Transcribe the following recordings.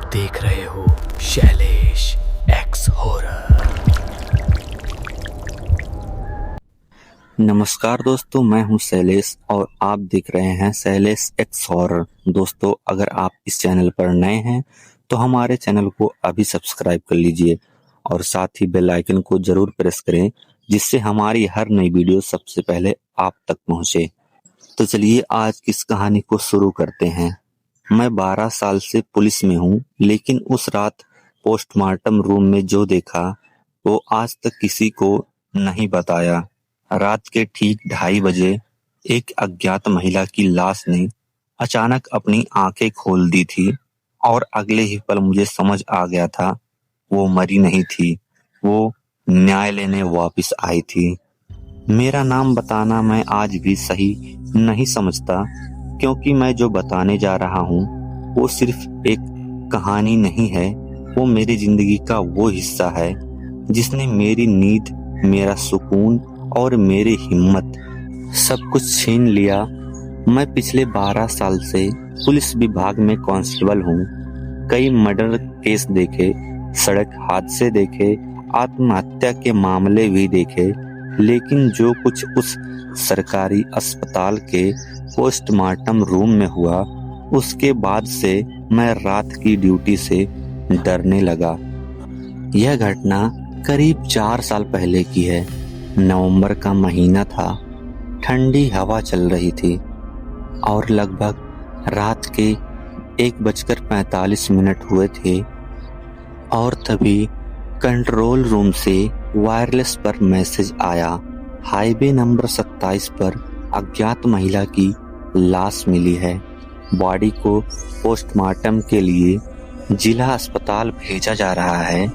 देख रहे हो शैलेश एक्स हॉरर। नमस्कार दोस्तों, मैं हूं शैलेश और आप देख रहे हैं शैलेश एक्स हॉरर। दोस्तों, अगर आप इस चैनल पर नए हैं तो हमारे चैनल को अभी सब्सक्राइब कर लीजिए और साथ ही बेल आइकन को जरूर प्रेस करें, जिससे हमारी हर नई वीडियो सबसे पहले आप तक पहुंचे। तो चलिए आज की इस कहानी को शुरू करते हैं। मैं 12 साल से पुलिस में हूं, लेकिन उस रात पोस्टमार्टम रूम में जो देखा वो आज तक किसी को नहीं बताया। रात के ठीक 2:30 बजे एक अज्ञात महिला की लाश ने अचानक अपनी आंखें खोल दी थी और अगले ही पल मुझे समझ आ गया था वो मरी नहीं थी, वो न्याय लेने वापस आई थी। मेरा नाम बताना मैं आज भी सही नहीं समझता, क्योंकि मैं जो बताने जा रहा हूँ वो सिर्फ एक कहानी नहीं है, वो मेरी जिंदगी का वो हिस्सा है जिसने मेरी नींद, मेरा सुकून और मेरी हिम्मत सब कुछ छीन लिया। मैं पिछले 12 साल से पुलिस विभाग में कांस्टेबल हूँ। कई मर्डर केस देखे, सड़क हादसे देखे, आत्महत्या के मामले भी देखे, लेकिन जो कुछ उस सरकारी अस्पताल के पोस्टमार्टम रूम में हुआ, उसके बाद से मैं रात की ड्यूटी से डरने लगा। यह घटना करीब 4 साल पहले की है। नवंबर का महीना था, ठंडी हवा चल रही थी और लगभग रात के 1:45 हुए थे और तभी कंट्रोल रूम से वायरलेस पर मैसेज आया। हाईवे नंबर 27 पर अज्ञात महिला की लाश मिली है। बॉडी को पोस्टमार्टम के लिए जिला अस्पताल भेजा जा रहा है।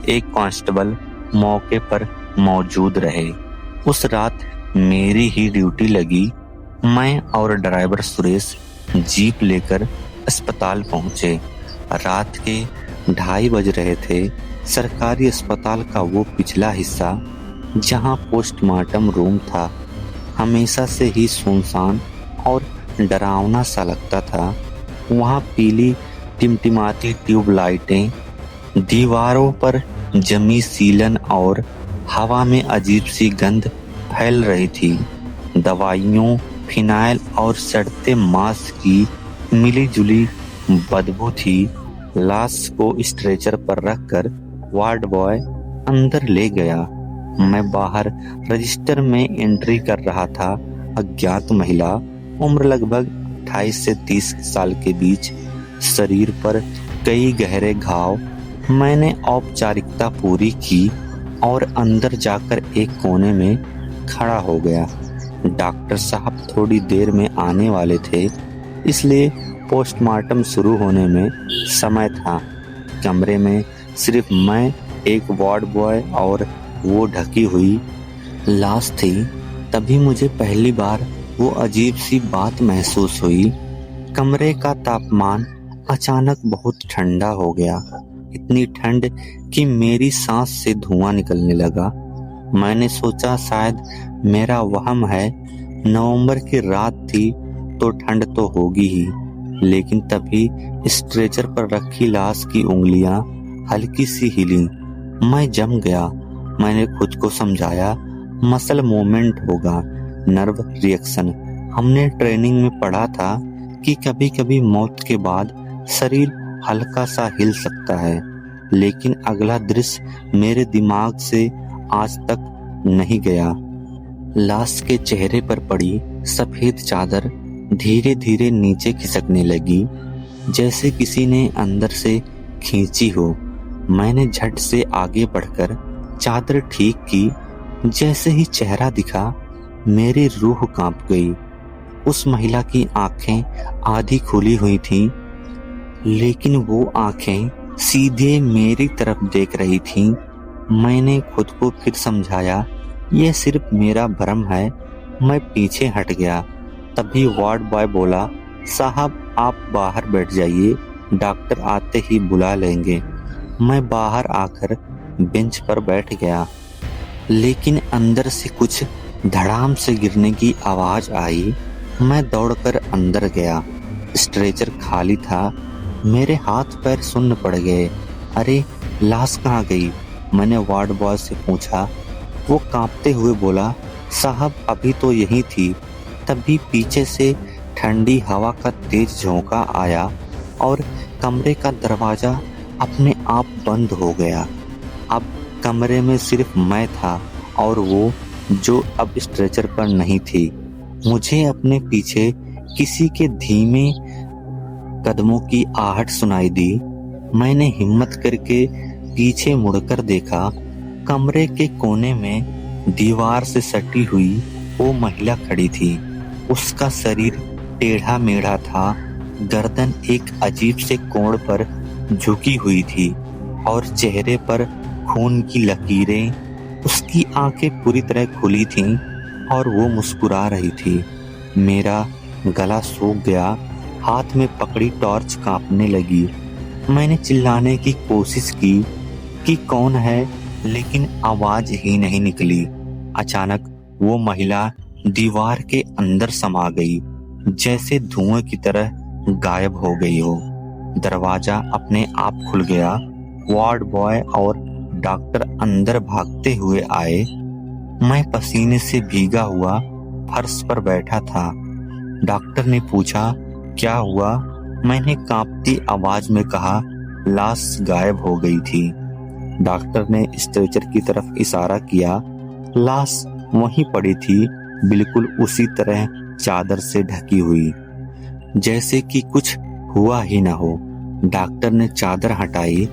एक कांस्टेबल मौके पर मौजूद रहे। उस रात मेरी ही ड्यूटी लगी। मैं और ड्राइवर सुरेश जीप लेकर अस्पताल पहुंचे। रात के 2:30 बज रहे थे। सरकारी अस्पताल का वो पिछला हिस्सा जहां पोस्टमार्टम रूम था हमेशा से ही सुनसान और डरावना सा लगता था। वहां पीली टिमटिमाती ट्यूबलाइटें, दीवारों पर जमी सीलन और हवा में अजीब सी गंध फैल रही थी। दवाइयों, फिनाइल और सड़ते मांस की मिली-जुली बदबू थी। लाश को स्ट्रेचर पर रखकर वार्ड बॉय अंदर ले गया। मैं बाहर रजिस्टर में एंट्री कर रहा था। अज्ञात महिला, उम्र लगभग 28 से 30 साल के बीच, शरीर पर कई गहरे घाव। मैंने औपचारिकता पूरी की और अंदर जाकर एक कोने में खड़ा हो गया। डॉक्टर साहब थोड़ी देर में आने वाले थे, इसलिए पोस्टमार्टम शुरू होने में समय था। कमरे में सिर्फ मैं, एक वार्ड बॉय और वो ढकी हुई लाश थी। तभी मुझे पहली बार वो अजीब सी बात महसूस हुई। कमरे का तापमान अचानक बहुत ठंडा हो गया, इतनी ठंड कि मेरी सांस से धुआं निकलने लगा। मैंने सोचा शायद मेरा वहम है, नवंबर की रात थी तो ठंड तो होगी ही। लेकिन तभी स्ट्रेचर पर रखी लाश की उंगलियां हल्की सी हिली। मैं जम गया। मैंने खुद को समझाया मसल मूवमेंट होगा, नर्व रिएक्शन। हमने ट्रेनिंग में पढ़ा था कि कभी कभी मौत के बाद शरीर हल्का सा हिल सकता है, लेकिन अगला दृश्य मेरे दिमाग से आज तक नहीं गया। लाश के चेहरे पर पड़ी सफेद चादर धीरे धीरे नीचे खिसकने लगी, जैसे किसी ने अंदर से खींची हो। मैंने झट से आगे बढ़कर चादर ठीक की। जैसे ही चेहरा दिखा, मेरी रूह कांप गई। उस महिला की आंखें आधी खुली हुई थीं, लेकिन वो आंखें सीधे मेरी तरफ देख रही थीं। मैंने खुद को फिर समझाया, यह सिर्फ मेरा भ्रम है। मैं पीछे हट गया। तभी वार्ड बॉय बोला, साहब आप बाहर बैठ जाइए, डॉक्टर आते ही बुला लेंगे। मैं बाहर आकर बेंच पर बैठ गया, लेकिन अंदर से कुछ धड़ाम से गिरने की आवाज आई। मैं दौड़कर अंदर गया। स्ट्रेचर खाली था। मेरे हाथ पैर सुन्न पड़ गए। अरे लाश कहाँ गई? मैंने वार्ड बॉय से पूछा। वो कांपते हुए बोला, साहब अभी तो यही थी। तभी पीछे से ठंडी हवा का तेज झोंका आया और कमरे का दरवाजा अपने आप बंद हो गया। अब कमरे में सिर्फ मैं था और वो जो अब स्ट्रेचर पर नहीं थी। मुझे अपने पीछे किसी के धीमे कदमों की आहट सुनाई दी। मैंने हिम्मत करके पीछे मुड़कर देखा। कमरे के कोने में दीवार से सटी हुई वो महिला खड़ी थी। उसका शरीर टेढ़ा मेढ़ा था, गर्दन एक अजीब से कोण पर झुकी हुई थी और चेहरे पर खून की लकीरें। उसकी आंखें पूरी तरह खुली थीं और वो मुस्कुरा रही थी। मेरा गला सूख गया, हाथ में पकड़ी टॉर्च कांपने लगी। मैंने चिल्लाने की कोशिश की कि कौन है, लेकिन आवाज ही नहीं निकली। अचानक वो महिला दीवार के अंदर समा गई, जैसे धुएं की तरह गायब हो गई हो। दरवाजा अपने आप खुल गया। वार्ड बॉय और डॉक्टर अंदर भागते हुए आए। मैं पसीने से भीगा हुआ फर्श पर बैठा था। डॉक्टर ने पूछा, क्या हुआ? मैंने कांपती आवाज में कहा, लाश गायब हो गई थी। डॉक्टर ने स्ट्रेचर की तरफ इशारा किया। लाश वहीं पड़ी थी, बिल्कुल उसी तरह चादर से ढकी हुई, जैसे कि कुछ हुआ ही ना हो। डॉक्टर ने चादर हटाई।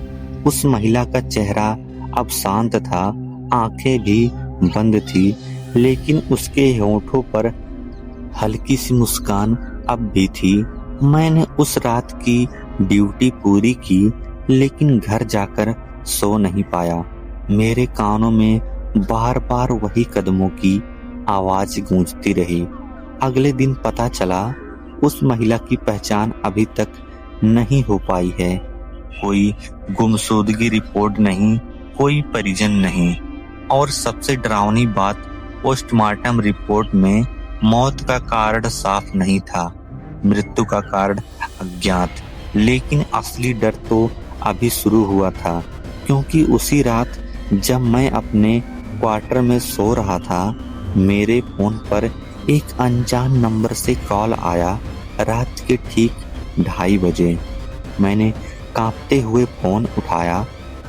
उस महिला का चेहरा अब शांत था, आंखें भी बंद थी, लेकिन उसके होठों पर हल्की सी मुस्कान अब भी थी। मैंने उस रात की ड्यूटी पूरी की, लेकिन घर जाकर सो नहीं पाया। मेरे कानों में बार बार वही कदमों की आवाज गूंजती रही। अगले दिन पता चला उस महिला की पहचान अभी तक नहीं हो पाई है। कोई गुमशुदगी रिपोर्ट नहीं, कोई परिजन नहीं, और सबसे डरावनी बात, पोस्टमार्टम रिपोर्ट में मौत का कारण साफ नहीं था, मृत्यु का कारण अज्ञात। लेकिन असली डर तो अभी शुरू हुआ था, क्योंकि उसी रात जब मैं अपने क्वार्टर में सो रहा था, मेरे फोन पर एक अनजान नंबर से कॉल आया। रात के ठीक 2:30 बजे। मैंने कांपते हुए फोन उठाया।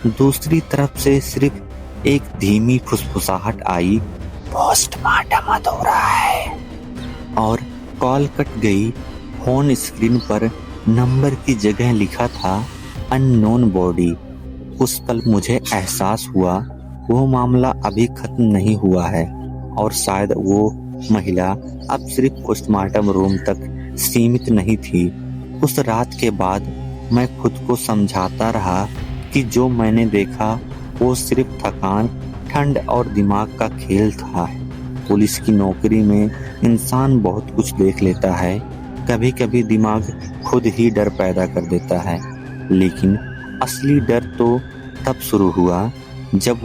दूसरी तरफ से सिर्फ एक धीमी फुसफुसाहट आई, पोस्टमार्टम अधूरा है, और कॉल कट गई। फोन स्क्रीन पर नंबर की जगह लिखा था अननोन बॉडी। उस पल मुझे एहसास हुआ वो मामला अभी खत्म नहीं हुआ है, और शायद वो महिला अब सिर्फ पोस्टमार्टम रूम तक सीमित नहीं थी। उस रात के बाद मैं खुद को समझाता रहा कि जो मैंने देखा वो सिर्फ थकान, ठंड और दिमाग का खेल था। पुलिस की नौकरी में इंसान बहुत कुछ देख लेता है। कभी कभी दिमाग खुद ही डर पैदा कर देता है, लेकिन असली डर तो तब शुरू हुआ जब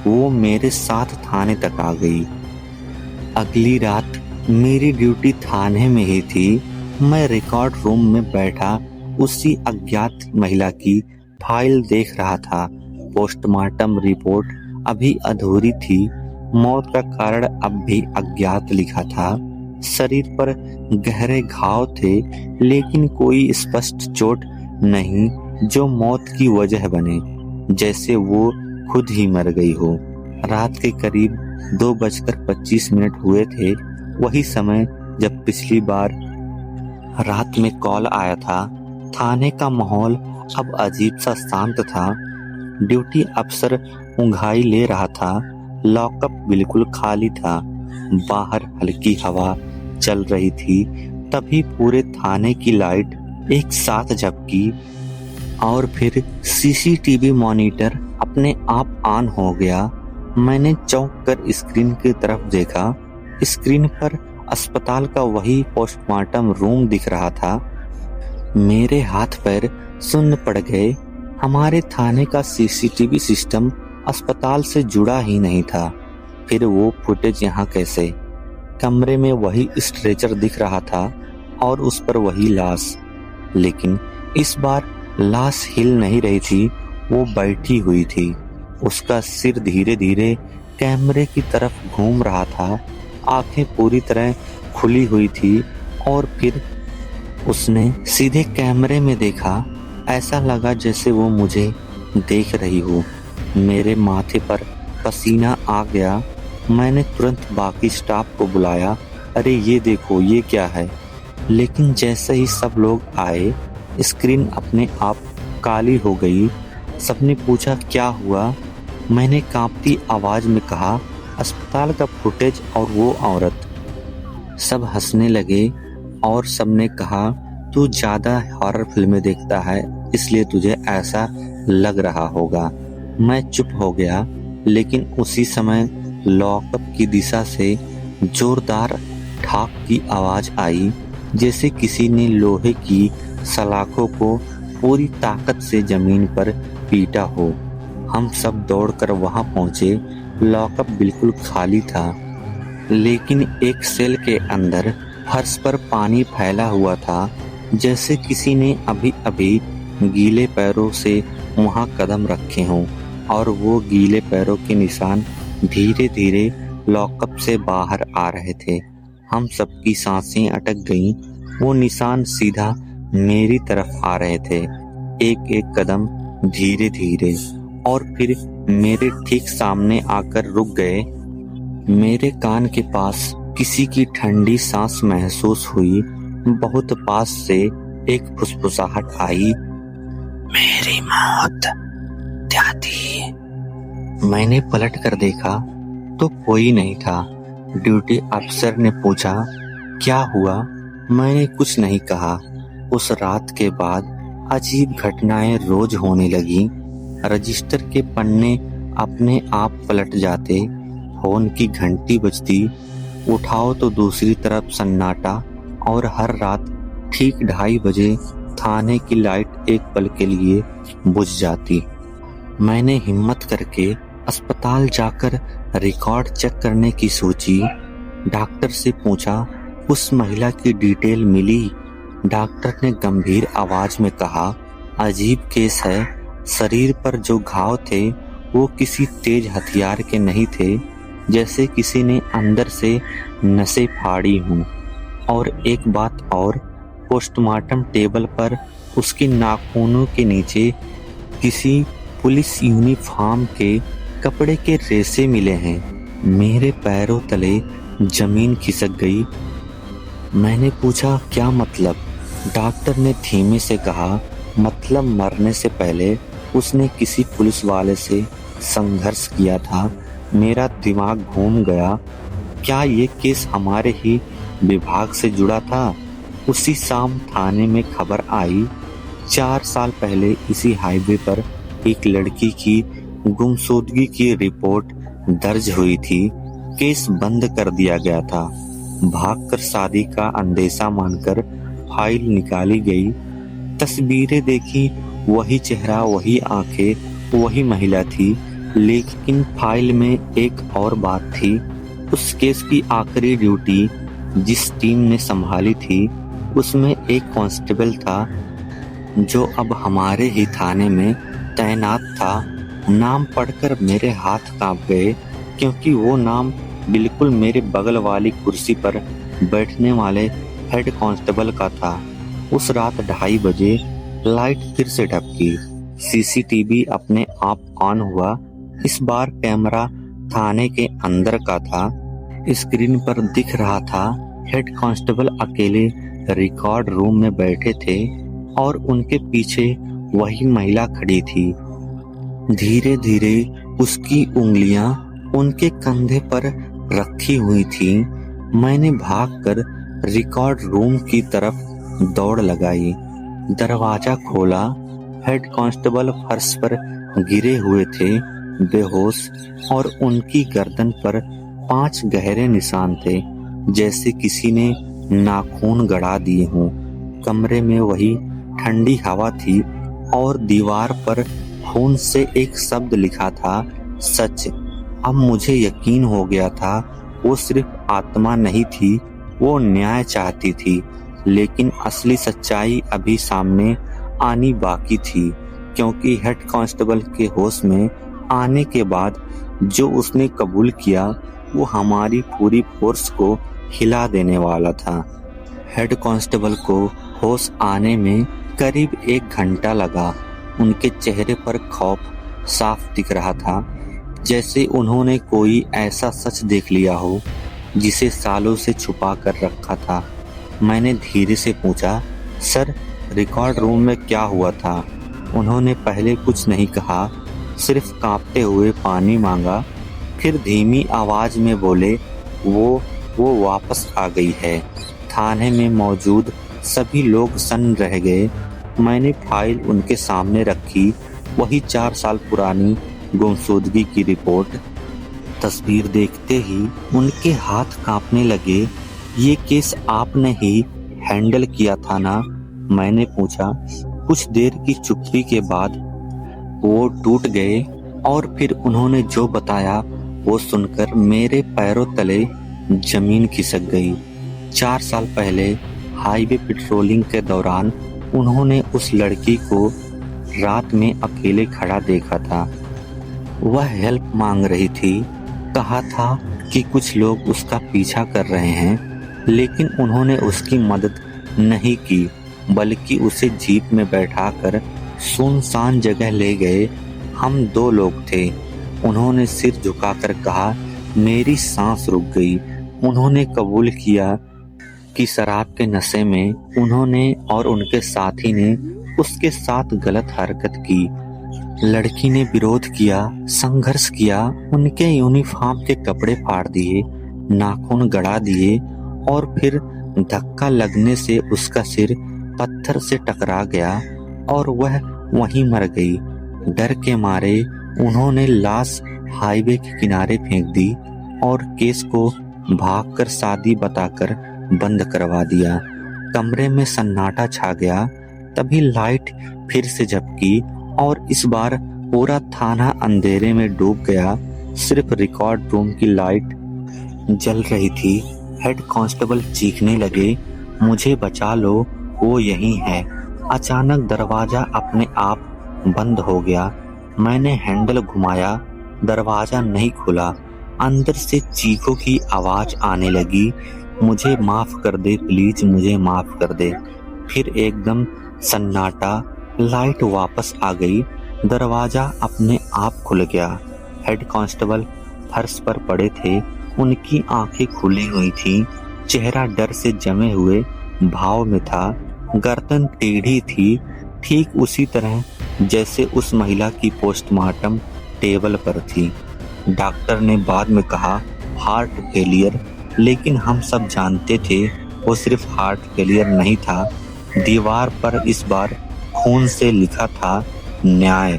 वो मेरे साथ थाने तक आ गई। अगली रात मेरी ड्यूटी थाने में ही थी। मैं रिकॉर्ड रूम में बैठा उसी अज्ञात महिला की फाइल देख रहा था। पोस्टमार्टम रिपोर्ट अभी अधूरी थी, मौत का कारण अब भी अज्ञात लिखा था। शरीर पर गहरे घाव थे, लेकिन कोई स्पष्ट चोट नहीं जो मौत की वजह बने, जैसे वो खुद ही मर गई हो। रात के करीब 2:25 हुए थे, वही समय जब पिछली बार रात में कॉल आया था। थाने का माहौल अब अजीब सा शांत था। ड्यूटी अफसर उंघाई ले रहा था। लॉकअप बिल्कुल खाली था। बाहर हल्की हवा चल रही थी। तभी पूरे थाने की लाइट एक साथ झपकी और फिर सीसीटीवी मॉनिटर अपने आप ऑन हो गया। मैंने चौंक कर स्क्रीन की तरफ देखा। स्क्रीन पर अस्पताल का वही पोस्टमार्टम रूम दिख रहा था। मेरे हाथ पैर सुन्न पड़ गए। हमारे थाने का सीसीटीवी सिस्टम अस्पताल से जुड़ा ही नहीं था। फिर वो फुटेज यहाँ कैसे? कमरे में वही स्ट्रेचर दिख रहा था और उस पर वही लाश, लेकिन इस बार लाश हिल नहीं रही थी, वो बैठी हुई थी। उसका सिर धीरे धीरे कैमरे की तरफ घूम रहा था, आंखें पूरी तरह खुली हुई थी और फिर उसने सीधे कैमरे में देखा। ऐसा लगा जैसे वो मुझे देख रही हो। मेरे माथे पर पसीना आ गया। मैंने तुरंत बाकी स्टाफ को बुलाया, अरे ये देखो ये क्या है। लेकिन जैसे ही सब लोग आए, स्क्रीन अपने आप काली हो गई। सबने पूछा क्या हुआ। मैंने कांपती आवाज में कहा, अस्पताल का फुटेज और वो औरत। सब हंसने लगे और सबने कहा तू ज्यादा हॉरर फिल्में देखता है इसलिए तुझे ऐसा लग रहा होगा। मैं चुप हो गया, लेकिन उसी समय लॉकअप की दिशा से जोरदार ठाक की आवाज आई, जैसे किसी ने लोहे की सलाखों को पूरी ताकत से जमीन पर पीटा हो। हम सब दौड़कर वहां पहुंचे। लॉकअप बिल्कुल खाली था, लेकिन एक सेल के अंदर फर्श पर पानी फैला हुआ था, जैसे किसी ने अभी अभी गीले पैरों से वहां कदम रखे हों और वो गीले पैरों के निशान धीरे धीरे लॉकअप से बाहर आ रहे थे। हम सबकी सांसें अटक गईं। वो निशान सीधा मेरी तरफ आ रहे थे, एक एक कदम धीरे धीरे, और फिर मेरे ठीक सामने आकर रुक गए। मेरे कान के पास किसी की ठंडी सांस महसूस हुई। बहुत पास से एक फुसफुसाहट आई, मेरी मौत दादी। मैंने पलट कर देखा तो कोई नहीं था। ड्यूटी अफसर ने पूछा क्या हुआ। मैंने कुछ नहीं कहा। उस रात के बाद अजीब घटनाएं रोज होने लगी। रजिस्टर के पन्ने अपने आप पलट जाते, फोन की घंटी बजती, उठाओ तो दूसरी तरफ सन्नाटा, और हर रात ठीक 2:30 बजे थाने की लाइट एक पल के लिए बुझ जाती। मैंने हिम्मत करके अस्पताल जाकर रिकॉर्ड चेक करने की सोची। डॉक्टर से पूछा उस महिला की डिटेल मिली। डॉक्टर ने गंभीर आवाज में कहा, अजीब केस है। शरीर पर जो घाव थे वो किसी तेज हथियार के नहीं थे, जैसे किसी ने अंदर से नसें फाड़ी हों। और एक बात और, पोस्टमार्टम टेबल पर उसके नाखूनों के नीचे किसी पुलिस यूनिफॉर्म के कपड़े के रेशे मिले हैं। मेरे पैरों तले जमीन खिसक गई। मैंने पूछा क्या मतलब। डॉक्टर ने धीमे से कहा, मतलब मरने से पहले उसने किसी पुलिस वाले से संघर्ष किया था। मेरा दिमाग घूम गया। क्या ये केस हमारे ही विभाग से जुड़ा था? उसी शाम थाने में खबर आई, 4 साल पहले इसी हाईवे पर एक लड़की की गुमशुदगी की रिपोर्ट दर्ज हुई थी। केस बंद कर दिया गया था। भागकर शादी का अंदेशा मानकर फाइल निकाली गई। तस्वीरें देखी, वही चेहरा, वही आंखें, वही महिला थी। लेकिन फाइल में एक और बात थी। उस केस की आखिरी ड्यूटी जिस टीम ने संभाली थी, उसमें एक कांस्टेबल था जो अब हमारे ही थाने में तैनात था। नाम पढ़कर मेरे हाथ कांप गए, क्योंकि वो नाम बिल्कुल मेरे बगल वाली कुर्सी पर बैठने वाले हेड कांस्टेबल का था। उस रात 2:30 बजे लाइट फिर से टपकी। सीसीटीवी अपने आप ऑन हुआ। इस बार कैमरा थाने के अंदर का था। स्क्रीन पर दिख रहा था हेड कांस्टेबल अकेले रिकॉर्ड रूम में बैठे थे और उनके पीछे वही महिला खड़ी थी। धीरे धीरे उसकी उंगलियां उनके कंधे पर रखी हुई थी। मैंने भागकर रिकॉर्ड रूम की तरफ दौड़ लगाई। दरवाजा खोला। हेड कांस्टेबल फर्श पर गिरे हुए थे, बेहोश, और उनकी गर्दन पर 5 गहरे निशान थे, जैसे किसी ने नाखून गड़ा दिए हों। कमरे में वही ठंडी हवा थी और दीवार पर खून से एक शब्द लिखा था, सच। अब मुझे यकीन हो गया था वो सिर्फ आत्मा नहीं थी, वो न्याय चाहती थी। लेकिन असली सच्चाई अभी सामने आनी बाकी थी, क्योंकि हेड कांस्टेबल के होश में आने के बाद जो उसने कबूल किया वो हमारी पूरी फोर्स को हिला देने वाला था। हेड कांस्टेबल को होश आने में करीब 1 घंटा लगा। उनके चेहरे पर खौफ साफ दिख रहा था, जैसे उन्होंने कोई ऐसा सच देख लिया हो जिसे सालों से छुपा कर रखा था। मैंने धीरे से पूछा, सर रिकॉर्ड रूम में क्या हुआ था? उन्होंने पहले कुछ नहीं कहा, सिर्फ कांपते हुए पानी मांगा, फिर धीमी आवाज में बोले, वो वापस आ गई है। थाने में मौजूद सभी लोग सन्न रह गए। मैंने फाइल उनके सामने रखी, वही 4 साल पुरानी गुमशुदगी की रिपोर्ट। तस्वीर देखते ही उनके हाथ कांपने लगे। ये केस आपने ही हैंडल किया था ना? मैंने पूछा। कुछ देर की चुप्पी के बाद वो टूट गए और फिर उन्होंने जो बताया वो सुनकर मेरे पैरों तले जमीन खिसक गई। 4 साल पहले हाईवे पेट्रोलिंग के दौरान उन्होंने उस लड़की को रात में अकेले खड़ा देखा था। वह हेल्प मांग रही थी। कहा था कि कुछ लोग उसका पीछा कर रहे हैं, लेकिन उन्होंने उसकी मदद नहीं की, बल्कि उसे जीप में बैठाकर सुनसान जगह ले गए। हम 2 लोग थे। उन्होंने सिर झुकाकर कहा, मेरी सांस रुक गई। उन्होंने कबूल किया कि शराब के नशे में उन्होंने और उनके साथी ने उसके साथ गलत हरकत की। लड़की ने विरोध किया, संघर्ष किया, उनके यूनिफॉर्म के कपड़े फाड़ दिए, नाखून गड़ा दिए और फिर धक्का लगने से उसका सिर पत्थर से टकरा गया और वह वहीं मर गई। डर के मारे उन्होंने लाश हाईवे के किनारे फेंक दी और केस को भागकर शादी बताकर बंद करवा दिया। कमरे में सन्नाटा छा गया। तभी लाइट फिर से झपकी और इस बार पूरा थाना अंधेरे में डूब गया। सिर्फ रिकॉर्ड रूम की लाइट जल रही थी। हेड कांस्टेबल चीखने लगे, मुझे बचा लो, वो यहीं है। अचानक दरवाजा अपने आप बंद हो गया। मैंने हैंडल घुमाया, दरवाजा नहीं खुला। अंदर से चीखों की आवाज आने लगी, मुझे माफ कर दे प्लीज, मुझे माफ कर दे। फिर एकदम सन्नाटा, लाइट वापस आ गई, दरवाजा अपने आप खुल गया। हेड कांस्टेबल फर्श पर पड़े थे। उनकी आंखें खुली हुई थी, चेहरा डर से जमे हुए भाव में था, गर्दन टेढ़ी थी, ठीक उसी तरह जैसे उस महिला की पोस्टमार्टम टेबल पर थी। डॉक्टर ने बाद में कहा हार्ट फेलियर, लेकिन हम सब जानते थे वो सिर्फ हार्ट फेलियर नहीं था। दीवार पर इस बार खून से लिखा था न्याय।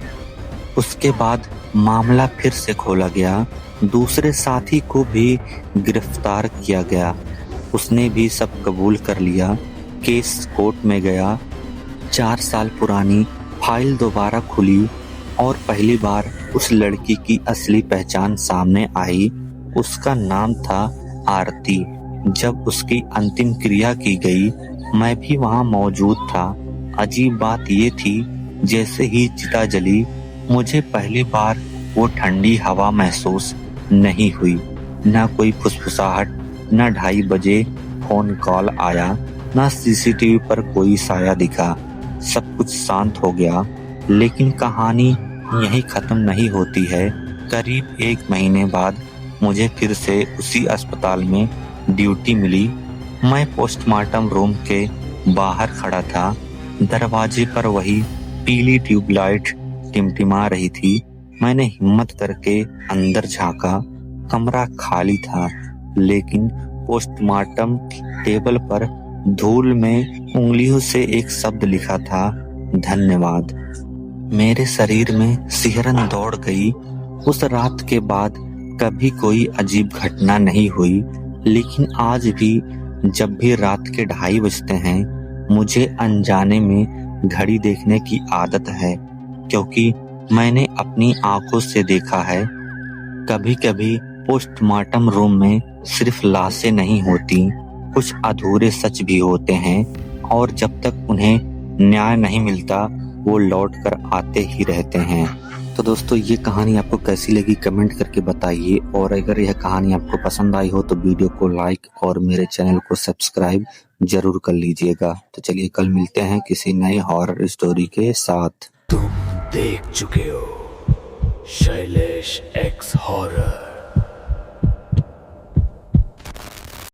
उसके बाद मामला फिर से खोला गया। दूसरे साथी को भी गिरफ्तार किया गया। उसने भी सब कबूल कर लिया। केस कोर्ट में गया। 4 साल पुरानी फाइल दोबारा खुली और पहली बार उस लड़की की असली पहचान सामने आई। उसका नाम था आरती। जब उसकी अंतिम क्रिया की गई, मैं भी वहां मौजूद था। अजीब बात ये थी, जैसे ही चिता जली, मुझे पहली बार वो ठंडी हवा महसूस नहीं हुई। न कोई फुसफुसाहट, न 2:30 बजे फोन कॉल आया, न सीसीटीवी पर कोई साया दिखा। सब कुछ शांत हो गया। लेकिन कहानी यहीं खत्म नहीं होती है। करीब 1 महीने बाद मुझे फिर से उसी अस्पताल में ड्यूटी मिली। मैं पोस्टमार्टम रूम के बाहर खड़ा था। दरवाजे पर वही पीली ट्यूबलाइट टिमटिमा रही थी। मैंने हिम्मत करके अंदर झांका। कमरा खाली था, लेकिन पोस्टमार्टम टेबल पर धूल में उंगलियों से एक शब्द लिखा था, धन्यवाद। मेरे शरीर में सिहरन दौड़ गई। उस रात के बाद कभी कोई अजीब घटना नहीं हुई, लेकिन आज भी जब भी रात के 2:30 बजते हैं, मुझे अनजाने में घड़ी देखने की आदत है, क्योंकि मैंने अपनी आंखों से देखा है। कभी कभी पोस्टमार्टम रूम में सिर्फ लाशें नहीं होती, कुछ अधूरे सच भी होते हैं, और जब तक उन्हें न्याय नहीं मिलता वो लौट कर आते ही रहते हैं। तो दोस्तों ये कहानी आपको कैसी लगी कमेंट करके बताइए, और अगर यह कहानी आपको पसंद आई हो तो वीडियो को लाइक और मेरे चैनल को सब्सक्राइब जरूर कर लीजिएगा। तो चलिए कल मिलते हैं किसी नए हॉरर स्टोरी के साथ। तुम देख चुके हो शैलेश एक्स हॉरर।